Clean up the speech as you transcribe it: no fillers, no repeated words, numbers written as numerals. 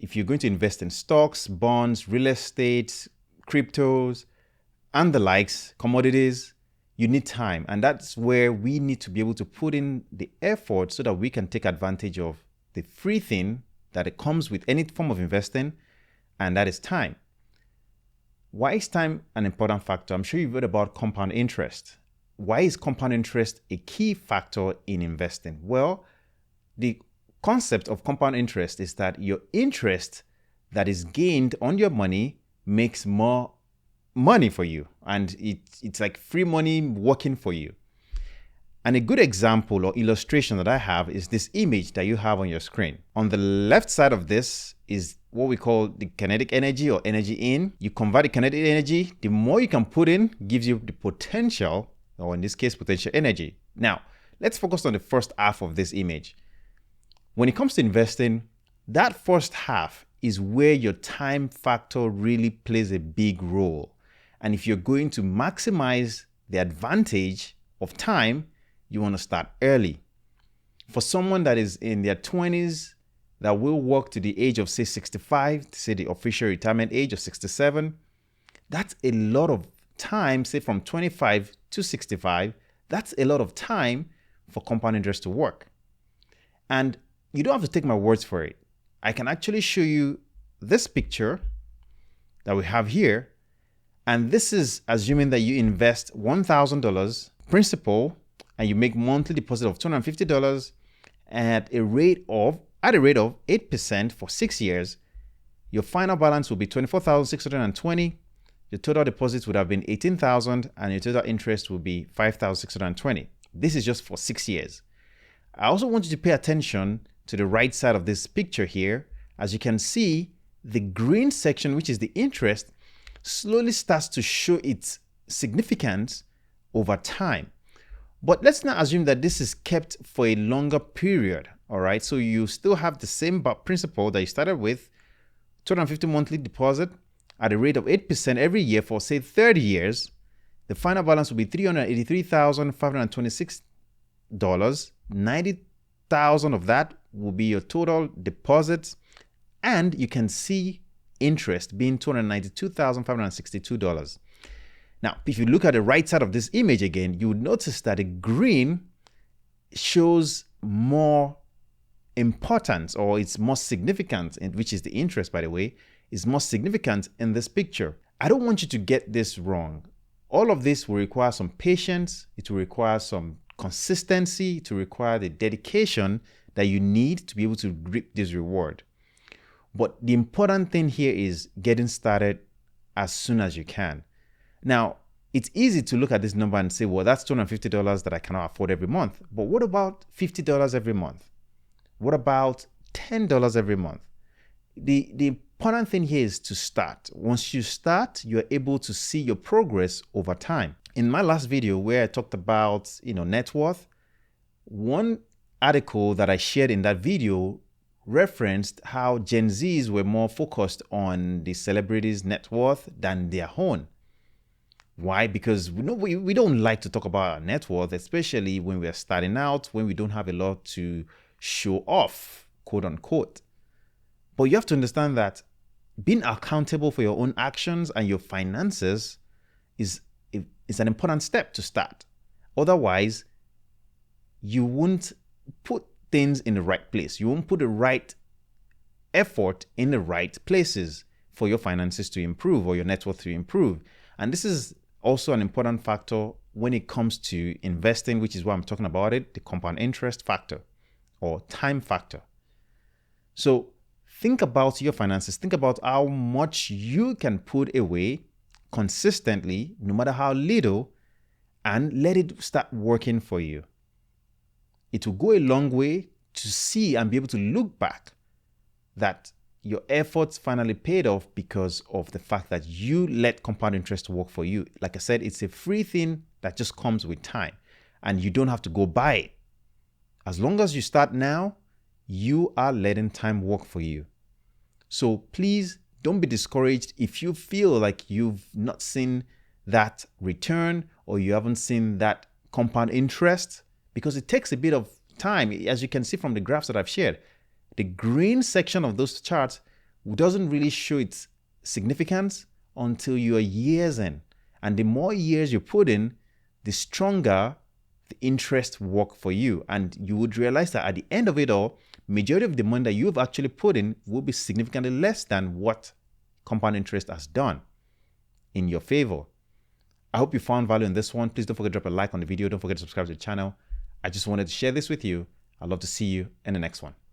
If you're going to invest in stocks, bonds, real estate, cryptos, and the likes, commodities, you need time. And that's where we need to be able to put in the effort so that we can take advantage of the free thing that it comes with any form of investing, and that is time. Why is time an important factor? I'm sure you've heard about compound interest. Why is compound interest a key factor in investing? Well, the concept of compound interest is that your interest that is gained on your money makes more money for you, and it's like free money working for you. And a good example or illustration that I have is this image that you have on your screen. On the left side of this is what we call the kinetic energy or energy in. You convert the kinetic energy, the more you can put in gives you the potential, or in this case, potential energy. Now, let's focus on the first half of this image. When it comes to investing, that first half is where your time factor really plays a big role. And if you're going to maximize the advantage of time, you want to start early. For someone that is in their 20s that will work to the age of, say, 65, say the official retirement age of 67, that's a lot of time, say from 25 to 65, that's a lot of time for compound interest to work. And you don't have to take my words for it. I can actually show you this picture that we have here. And this is assuming that you invest $1,000 principal and you make monthly deposit of $250 at a rate of 8% for 6 years. Your final balance will be $24,620. Your total deposit would have been $18,000 and your total interest will be $5,620. This is just for 6 years. I also want you to pay attention to the right side of this picture here. As you can see, the green section, which is the interest, slowly starts to show its significance over time. But let's not assume that this is kept for a longer period, all right? So you still have the same principle that you started with, $250 monthly deposit at a rate of 8% every year for, say, 30 years. The final balance will be $383,526. $90,000 of that will be your total deposits, and you can see interest being $292,562. Now, if you look at the right side of this image again, you would notice that the green shows more importance, or it's more significant, which is the interest, by the way, is more significant in this picture. I don't want you to get this wrong. All of this will require some patience. It will require some consistency. It will require the dedication that you need to be able to reap this reward. But the important thing here is getting started as soon as you can. Now, it's easy to look at this number and say, well, that's $250 that I cannot afford every month. But what about $50 every month? What about $10 every month? The important thing here is to start. Once you start, you're able to see your progress over time. In my last video where I talked about, net worth, one article that I shared in that video referenced how Gen Zs were more focused on the celebrities' net worth than their own. Why? Because we don't like to talk about our net worth, especially when we're starting out, when we don't have a lot to show off, quote unquote. But you have to understand that being accountable for your own actions and your finances is an important step to start. Otherwise, you won't put things in the right place. You won't put the right effort in the right places for your finances to improve or your net worth to improve. And this is also an important factor when it comes to investing, which is why I'm talking about it, the compound interest factor or time factor. So think about your finances. Think about how much you can put away consistently, no matter how little, and let it start working for you. It will go a long way to see and be able to look back that your efforts finally paid off because of the fact that you let compound interest work for you. Like I said, it's a free thing that just comes with time and you don't have to go buy it. As long as you start now, you are letting time work for you. So please don't be discouraged if you feel like you've not seen that return or you haven't seen that compound interest, because it takes a bit of time. As you can see from the graphs that I've shared, the green section of those charts doesn't really show its significance until you are years in. And the more years you put in, the stronger the interest work for you. And you would realize that at the end of it all, majority of the money that you've actually put in will be significantly less than what compound interest has done in your favor. I hope you found value in this one. Please don't forget to drop a like on the video. Don't forget to subscribe to the channel. I just wanted to share this with you. I'd love to see you in the next one.